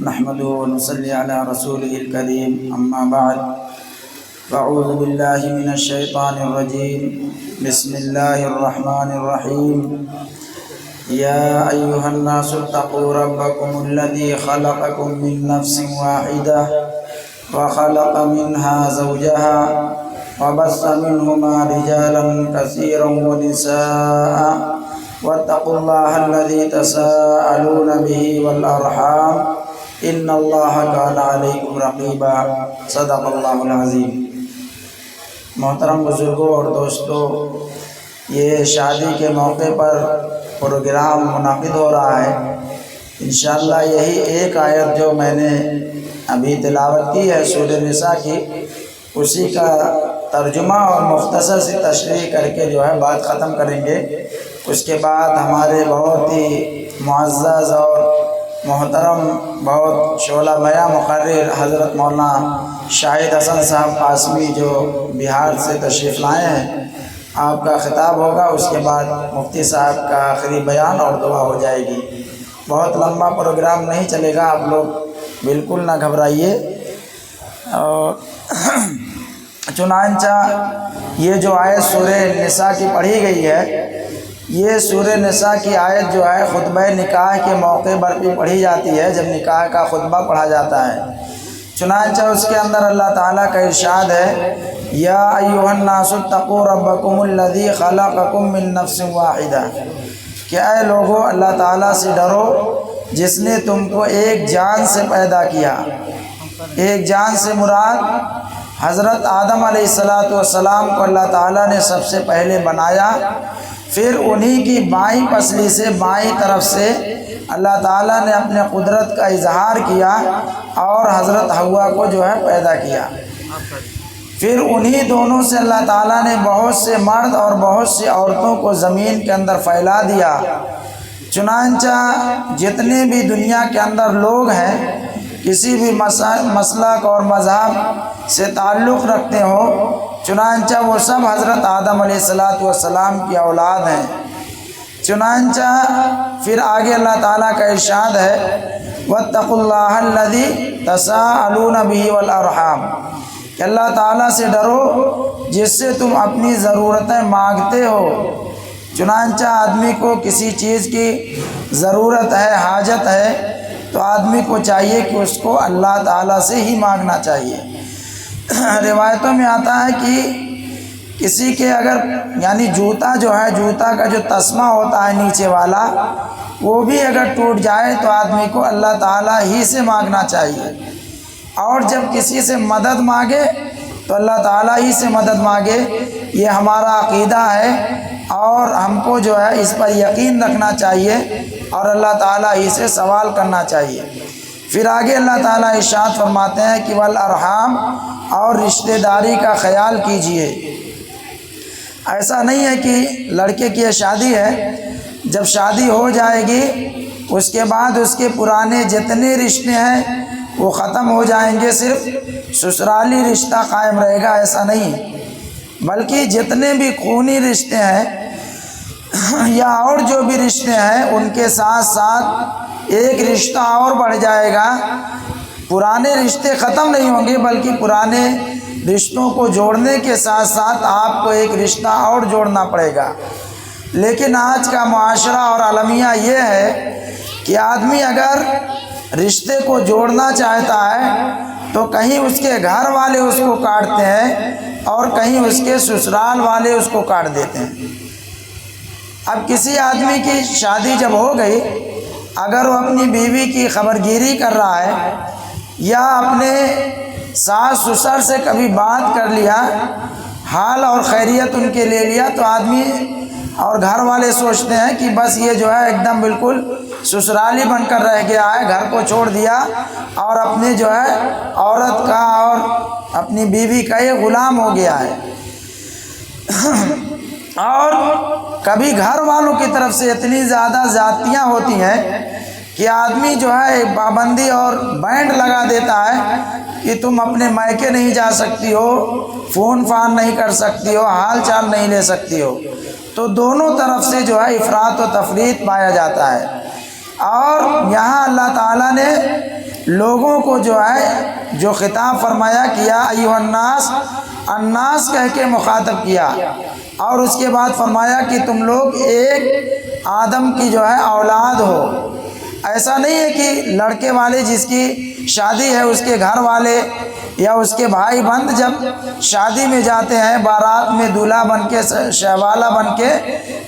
نحمده ونصلي على رسوله الكريم أما بعد فأعوذ بالله من الشيطان الرجيم بسم الله الرحمن الرحيم يا أيها الناس اتقوا ربكم الذي خلقكم من نفس واحدة وخلق منها زوجها وبث منهما رجالا كثيرا ونساء واتقوا الله الذي تساءلون به والأرحام إن الله كان عليكم رقيبا صدق الله العظيم۔ محترم بزرگوں اور دوستوں، یہ شادی کے موقع پر پروگرام منعقد ہو رہا ہے۔ انشاءاللہ یہی ایک آیت جو میں نے ابھی تلاوت کی ہے سورہ نساء کی، اسی کا ترجمہ اور مختصر سی تشریح کر کے جو ہے بات ختم کریں گے۔ اس کے بعد ہمارے بہت ہی معزز اور محترم بہت شعلہ بیاں مقرر حضرت مولانا شاہد حسن صاحب قاسمی جو بہار سے تشریف لائے ہیں، آپ کا خطاب ہوگا۔ اس کے بعد مفتی صاحب کا آخری بیان اور دعا ہو جائے گی۔ بہت لمبا پروگرام نہیں چلے گا، آپ لوگ بالکل نہ گھبرائیے۔ اور چنانچہ یہ جو آیت سورہ نساء کی پڑھی گئی ہے، یہ سورہ نساء کی آیت جو ہے خطبہ نکاح کے موقع پر بھی پڑھی جاتی ہے، جب نکاح کا خطبہ پڑھا جاتا ہے۔ چنانچہ اس کے اندر اللہ تعالیٰ کا ارشاد ہے، یا ایھا الناس اتقوا ربکم الذی خلقکم من نفس واحدہ، کہ اے لوگو اللہ تعالیٰ سے ڈرو جس نے تم کو ایک جان سے پیدا کیا۔ ایک جان سے مراد حضرت آدم علیہ السلام کو اللہ تعالیٰ نے سب سے پہلے بنایا، پھر انہی کی بائیں پسلی سے بائیں طرف سے اللہ تعالیٰ نے اپنے قدرت کا اظہار کیا اور حضرت حوا کو جو ہے پیدا کیا۔ پھر انہی دونوں سے اللہ تعالیٰ نے بہت سے مرد اور بہت سی عورتوں کو زمین کے اندر پھیلا دیا۔ چنانچہ جتنے بھی دنیا کے اندر لوگ ہیں، کسی بھی مسلک اور مذہب سے تعلق رکھتے ہو، چنانچہ وہ سب حضرت آدم علیہ السلام کی اولاد ہیں۔ چنانچہ پھر آگے اللہ تعالیٰ کا ارشاد ہے، واتقوا اللہ الذی تساءلون بہ والارحام، کہ اللہ تعالیٰ سے ڈرو جس سے تم اپنی ضرورتیں مانگتے ہو۔ چنانچہ آدمی کو کسی چیز کی ضرورت ہے، حاجت ہے، تو آدمی کو چاہیے کہ اس کو اللہ تعالیٰ سے ہی مانگنا چاہیے۔ روایتوں میں آتا ہے کہ کسی کے اگر یعنی جوتا جو ہے، جوتا کا جو تسمہ ہوتا ہے نیچے والا، وہ بھی اگر ٹوٹ جائے تو آدمی کو اللہ تعالیٰ ہی سے مانگنا چاہیے۔ اور جب کسی سے مدد مانگے تو اللہ تعالیٰ ہی سے مدد مانگے، یہ ہمارا عقیدہ ہے اور ہم کو جو ہے اس پر یقین رکھنا چاہیے اور اللہ تعالیٰ ہی سے سوال کرنا چاہیے۔ پھر آگے اللہ تعالیٰ ارشاد فرماتے ہیں کہ والارحام، اور رشتہ داری کا خیال کیجیے۔ ایسا نہیں ہے کہ لڑکے کی شادی ہے، جب شادی ہو جائے گی اس کے بعد اس کے پرانے جتنے رشتے ہیں وہ ختم ہو جائیں گے، صرف سسرالی رشتہ قائم رہے گا، ایسا نہیں، بلکہ جتنے بھی خونی رشتے ہیں یا اور جو بھی رشتے ہیں ان کے ساتھ ساتھ ایک رشتہ اور بڑھ جائے گا۔ پرانے رشتے ختم نہیں ہوں گے، بلکہ پرانے رشتوں کو جوڑنے کے ساتھ ساتھ آپ کو ایک رشتہ اور جوڑنا پڑے گا۔ لیکن آج کا معاشرہ اور المیہ یہ ہے کہ آدمی اگر رشتے کو جوڑنا چاہتا ہے تو کہیں اس کے گھر والے اس کو کاٹتے ہیں اور کہیں اس کے سسرال والے اس کو کاٹ دیتے ہیں۔ اب کسی آدمی کی شادی جب ہو گئی، اگر وہ اپنی بیوی کی خبرگیری کر رہا ہے یا اپنے ساس سسر سے کبھی بات کر لیا، حال اور خیریت ان کے لے لیا، تو آدمی اور گھر والے سوچتے ہیں کہ بس یہ جو ہے ایک دم بالکل سسرالی بن کر رہ گیا ہے، گھر کو چھوڑ دیا اور اپنے جو ہے عورت کا اور اپنی بیوی کا یہ غلام ہو گیا ہے۔ اور کبھی گھر والوں کی طرف سے اتنی زیادہ زیادتیاں ہوتی ہیں کہ آدمی جو ہے پابندی اور بینڈ لگا دیتا ہے کہ تم اپنے مائکے نہیں جا سکتی ہو، فون فان نہیں کر سکتی ہو، حال چال نہیں لے سکتی ہو۔ تو دونوں طرف سے جو ہے افراط و تفریط پایا جاتا ہے۔ اور یہاں اللہ تعالیٰ نے لوگوں کو جو ہے جو خطاب فرمایا کیا ایھا الناس، الناس کہہ کے مخاطب کیا، اور اس کے بعد فرمایا کہ تم لوگ ایک آدم کی جو ہے اولاد ہو۔ ایسا نہیں ہے کہ لڑکے والے جس کی شادی ہے اس کے گھر والے یا اس کے بھائی بند جب شادی میں جاتے ہیں بارات میں دولہا بن کے شہوالہ بن کے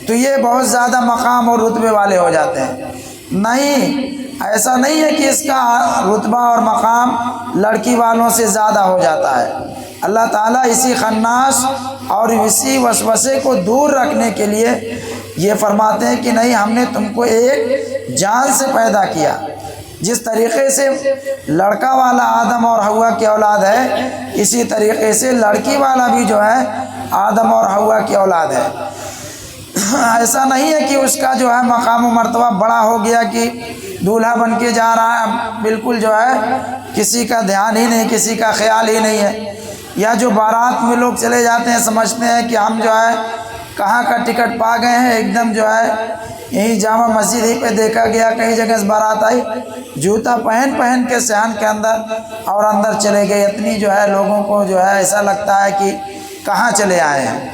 تو یہ بہت زیادہ مقام اور رتبے والے ہو جاتے ہیں۔ نہیں، ایسا نہیں ہے کہ اس کا رتبہ اور مقام لڑکی والوں سے زیادہ ہو جاتا ہے۔ اللہ تعالیٰ اسی خناس اور اسی وسوسے کو دور رکھنے کے لیے یہ فرماتے ہیں کہ نہیں، ہم نے تم کو ایک جان سے پیدا کیا۔ جس طریقے سے لڑکا والا آدم اور حوا کی اولاد ہے، اسی طریقے سے لڑکی والا بھی جو ہے آدم اور حوا کی اولاد ہے۔ ایسا نہیں ہے کہ اس کا جو ہے مقام و مرتبہ بڑا ہو گیا کہ دولہا بن کے جا رہا ہے، بالکل جو ہے کسی کا دھیان ہی نہیں، کسی کا خیال ہی نہیں ہے۔ یا جو بارات میں لوگ چلے جاتے ہیں سمجھتے ہیں کہ ہم جو ہے کہاں کا ٹکٹ پا گئے ہیں، ایک دم جو ہے یہیں جامع مسجد ہی پہ دیکھا گیا، کئی جگہ سے بارات آئی، جوتا پہن کے صحن کے اندر اور اندر چلے گئے۔ اتنی جو ہے لوگوں کو جو ہے ایسا لگتا ہے کہ کہاں چلے آئے ہیں۔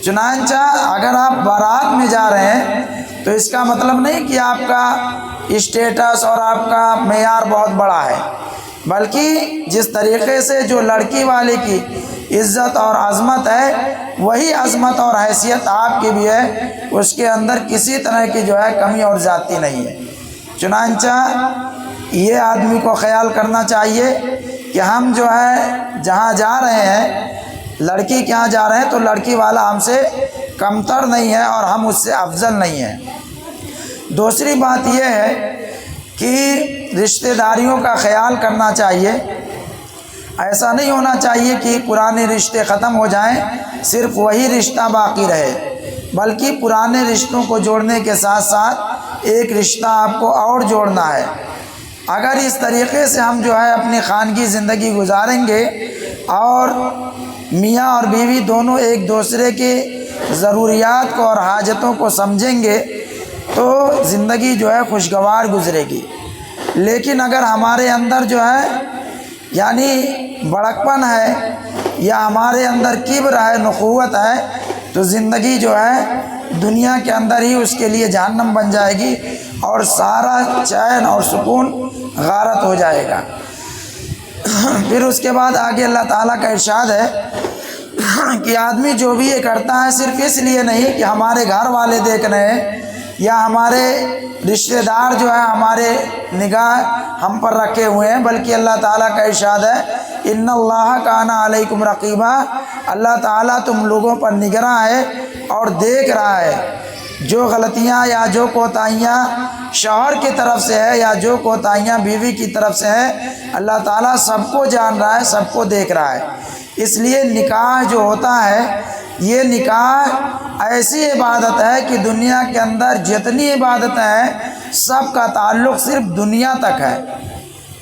چنانچہ اگر آپ بارات میں جا رہے ہیں تو اس کا مطلب نہیں کہ آپ کا اسٹیٹس اور آپ کا معیار بہت بڑا ہے، بلکہ جس طریقے سے جو لڑکی والے کی عزت اور عظمت ہے وہی عظمت اور حیثیت آپ کی بھی ہے، اس کے اندر کسی طرح کی جو ہے کمی اور زیادتی نہیں ہے۔ چنانچہ یہ آدمی کو خیال کرنا چاہیے کہ ہم جو ہے جہاں جا رہے ہیں، لڑکی کے یہاں جا رہے ہیں تو لڑکی والا ہم سے کمتر نہیں ہے اور ہم اس سے افضل نہیں ہیں۔ دوسری بات یہ ہے کہ رشتہ داریوں کا خیال کرنا چاہیے۔ ایسا نہیں ہونا چاہیے کہ پرانے رشتے ختم ہو جائیں، صرف وہی رشتہ باقی رہے، بلکہ پرانے رشتوں کو جوڑنے کے ساتھ ساتھ ایک رشتہ آپ کو اور جوڑنا ہے۔ اگر اس طریقے سے ہم جو ہے اپنی خانگی زندگی گزاریں گے اور میاں اور بیوی دونوں ایک دوسرے کے ضروریات کو اور حاجتوں کو سمجھیں گے تو زندگی جو ہے خوشگوار گزرے گی۔ لیکن اگر ہمارے اندر جو ہے یعنی بڑکپن ہے یا ہمارے اندر کبر ہے، نخوت ہے، تو زندگی جو ہے دنیا کے اندر ہی اس کے لیے جہنم بن جائے گی اور سارا چین اور سکون غارت ہو جائے گا۔ پھر اس کے بعد آگے اللہ تعالیٰ کا ارشاد ہے کہ آدمی جو بھی یہ کرتا ہے صرف اس لیے نہیں کہ ہمارے گھر والے دیکھ رہے ہیں یا ہمارے رشتہ دار جو ہے ہمارے نگاہ ہم پر رکھے ہوئے ہیں، بلکہ اللہ تعالیٰ کا ارشاد ہے ان اللہ کان علیکم رقیبا، اللہ تعالیٰ تم لوگوں پر نگراں ہے اور دیکھ رہا ہے۔ جو غلطیاں یا جو کوتاہیاں شوہر کی طرف سے ہے یا جو کوتاہیاں بیوی کی طرف سے ہے، اللہ تعالیٰ سب کو جان رہا ہے، سب کو دیکھ رہا ہے۔ اس لیے نکاح جو ہوتا ہے یہ نکاح ایسی عبادت ہے کہ دنیا کے اندر جتنی عبادتیں ہیں سب کا تعلق صرف دنیا تک ہے۔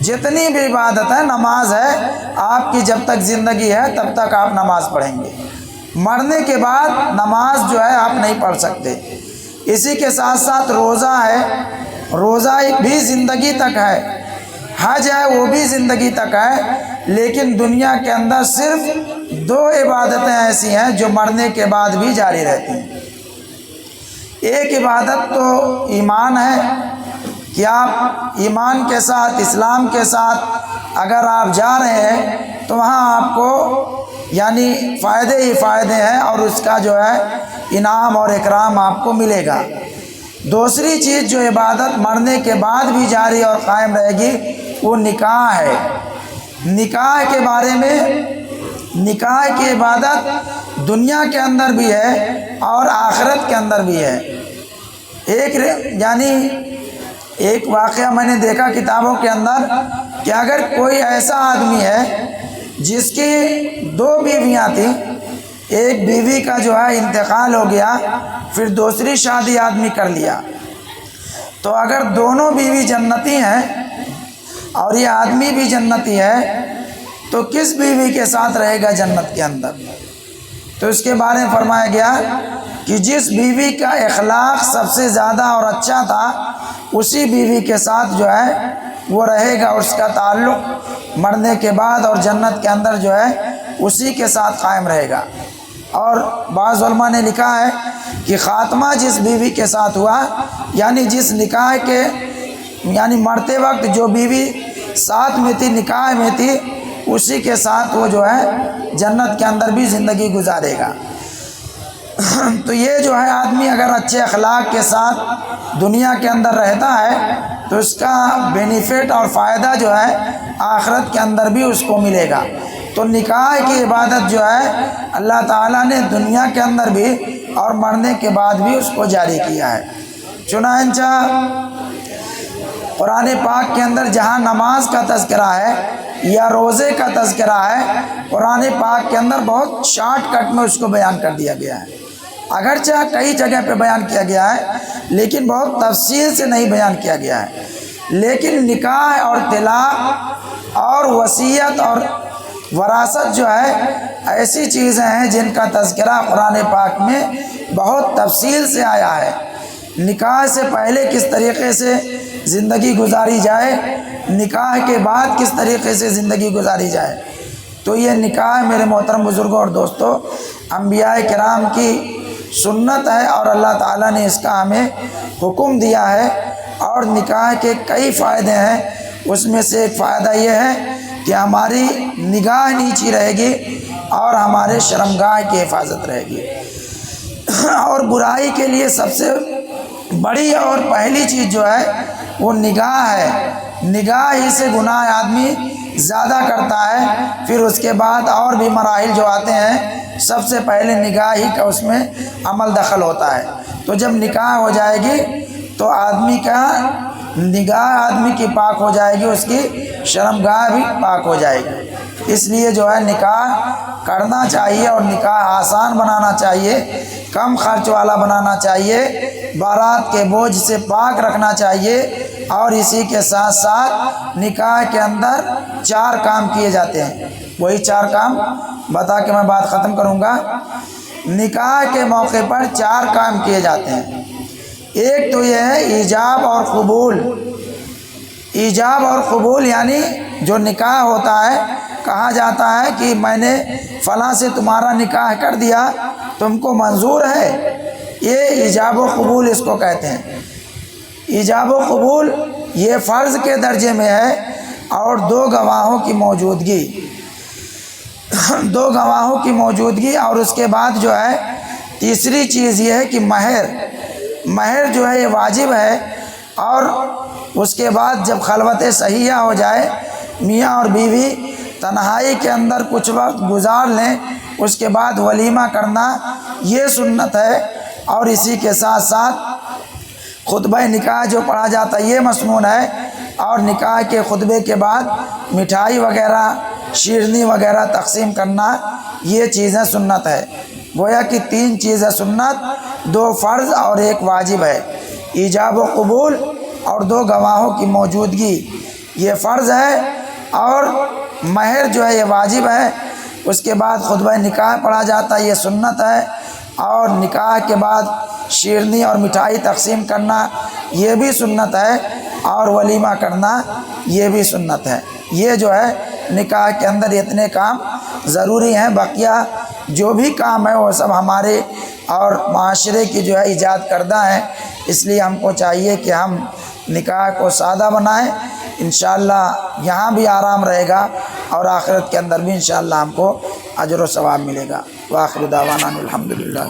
جتنی بھی عبادت ہے، نماز ہے، آپ کی جب تک زندگی ہے تب تک آپ نماز پڑھیں گے، مرنے کے بعد نماز جو ہے آپ نہیں پڑھ سکتے۔ اسی کے ساتھ ساتھ روزہ ہے، روزہ بھی زندگی تک ہے، حج ہے وہ بھی زندگی تک ہے، لیکن دنیا کے اندر صرف دو عبادتیں ایسی ہیں جو مرنے کے بعد بھی جاری رہتی ہیں۔ ایک عبادت تو ایمان ہے کہ آپ ایمان کے ساتھ، اسلام کے ساتھ اگر آپ جا رہے ہیں تو وہاں آپ کو یعنی فائدے ہی فائدے ہیں اور اس کا جو ہے انعام اور اکرام آپ کو ملے گا۔ دوسری چیز جو عبادت مرنے کے بعد بھی جاری اور قائم رہے گی وہ نکاح ہے۔ نکاح کے بارے میں، نکاح کی عبادت دنیا کے اندر بھی ہے اور آخرت کے اندر بھی ہے۔ ایک واقعہ میں نے دیکھا کتابوں کے اندر کہ اگر کوئی ایسا آدمی ہے جس کی دو بیویاں تھیں، ایک بیوی کا جو ہے انتقال ہو گیا، پھر دوسری شادی آدمی کر لیا، تو اگر دونوں بیوی جنتی ہیں اور یہ آدمی بھی جنتی ہے تو کس بیوی کے ساتھ رہے گا جنت کے اندر؟ تو اس کے بارے میں فرمایا گیا کہ جس بیوی کا اخلاق سب سے زیادہ اور اچھا تھا اسی بیوی کے ساتھ جو ہے وہ رہے گا، اس کا تعلق مرنے کے بعد اور جنت کے اندر جو ہے اسی کے ساتھ قائم رہے گا۔ اور بعض علماء نے لکھا ہے کہ خاتمہ جس بیوی کے ساتھ ہوا، یعنی جس نکاح کے یعنی مرتے وقت جو بیوی ساتھ میں تھی، نکاح میں تھی، اسی کے ساتھ وہ جو ہے جنت کے اندر بھی زندگی گزارے گا۔ تو یہ جو ہے آدمی اگر اچھے اخلاق کے ساتھ دنیا کے اندر رہتا ہے تو اس کا بینیفٹ اور فائدہ جو ہے آخرت کے اندر بھی اس کو ملے گا۔ تو نکاح کی عبادت جو ہے اللہ تعالیٰ نے دنیا کے اندر بھی اور مرنے کے بعد بھی اس کو جاری کیا ہے۔ چنانچہ قرآن پاک کے اندر جہاں نماز کا تذکرہ ہے یا روزے کا تذکرہ ہے، قرآن پاک کے اندر بہت شارٹ کٹ میں اس کو بیان کر دیا گیا ہے۔ اگرچہ کئی جگہ پہ بیان کیا گیا ہے لیکن بہت تفصیل سے نہیں بیان کیا گیا ہے۔ لیکن نکاح اور طلاق اور وصیت اور وراثت جو ہے ایسی چیزیں ہیں جن کا تذکرہ قرآن پاک میں بہت تفصیل سے آیا ہے۔ نکاح سے پہلے کس طریقے سے زندگی گزاری جائے، نکاح کے بعد کس طریقے سے زندگی گزاری جائے۔ تو یہ نکاح میرے محترم بزرگوں اور دوستوں انبیاء کرام کی سنت ہے اور اللہ تعالیٰ نے اس کا ہمیں حکم دیا ہے۔ اور نکاح کے کئی فائدے ہیں، اس میں سے ایک فائدہ یہ ہے کہ ہماری نگاہ نیچی رہے گی اور ہمارے شرمگاہ کی حفاظت رہے گی۔ اور برائی کے لیے سب سے بڑی اور پہلی چیز جو ہے وہ نگاہ ہے۔ نگاہ ہی سے گناہ آدمی زیادہ کرتا ہے، پھر اس کے بعد اور بھی مراحل جو آتے ہیں، سب سے پہلے نگاہ ہی کا اس میں عمل دخل ہوتا ہے۔ تو جب نکاح ہو جائے گی تو آدمی کا نگاہ آدمی کی پاک ہو جائے گی، اس کی شرمگاہ بھی پاک ہو جائے گی۔ اس لیے جو ہے نکاح کرنا چاہیے اور نکاح آسان بنانا چاہیے، کم خرچ والا بنانا چاہیے، بارات کے بوجھ سے پاک رکھنا چاہیے۔ اور اسی کے ساتھ ساتھ نکاح کے اندر 4 کام کیے جاتے ہیں، وہی 4 کام بتا کے میں بات ختم کروں گا۔ نکاح کے موقع پر 4 کام کیے جاتے ہیں۔ ایک تو یہ ہے ایجاب اور قبول۔ ایجاب اور قبول یعنی جو نکاح ہوتا ہے، کہا جاتا ہے کہ میں نے فلاں سے تمہارا نکاح کر دیا، تم کو منظور ہے، یہ ایجاب و قبول اس کو کہتے ہیں۔ ایجاب و قبول یہ فرض کے درجے میں ہے، اور 2 گواہوں کی موجودگی، 2 گواہوں کی موجودگی، اور اس کے بعد جو ہے تیسری چیز یہ ہے کہ مہر جو ہے یہ واجب ہے۔ اور اس کے بعد جب خلوت صحیحہ ہو جائے، میاں اور بیوی تنہائی کے اندر کچھ وقت گزار لیں، اس کے بعد ولیمہ کرنا یہ سنت ہے۔ اور اسی کے ساتھ ساتھ خطبہ نکاح جو پڑھا جاتا ہے یہ مسنون ہے۔ اور نکاح کے خطبے کے بعد مٹھائی وغیرہ، شیرنی وغیرہ تقسیم کرنا یہ چیزیں سنت ہے۔ گویا کہ 3 چیزیں سنت، 2 فرض اور 1 واجب ہے۔ ایجاب و قبول اور 2 گواہوں کی موجودگی یہ فرض ہے، اور مہر جو ہے یہ واجب ہے۔ اس کے بعد خطبہ نکاح پڑھا جاتا ہے یہ سنت ہے، اور نکاح کے بعد شیرنی اور مٹھائی تقسیم کرنا یہ بھی سنت ہے، اور ولیمہ کرنا یہ بھی سنت ہے۔ یہ جو ہے نکاح کے اندر اتنے کام ضروری ہیں، بقیہ جو بھی کام ہے وہ سب ہمارے اور معاشرے کی جو ہے ایجاد کردہ ہیں۔ اس لیے ہم کو چاہیے کہ ہم نکاح کو سادہ بنائیں، انشاءاللہ یہاں بھی آرام رہے گا اور آخرت کے اندر بھی انشاءاللہ ہم کو اجر و ثواب ملے گا۔ وآخر دعوانا الحمدللہ۔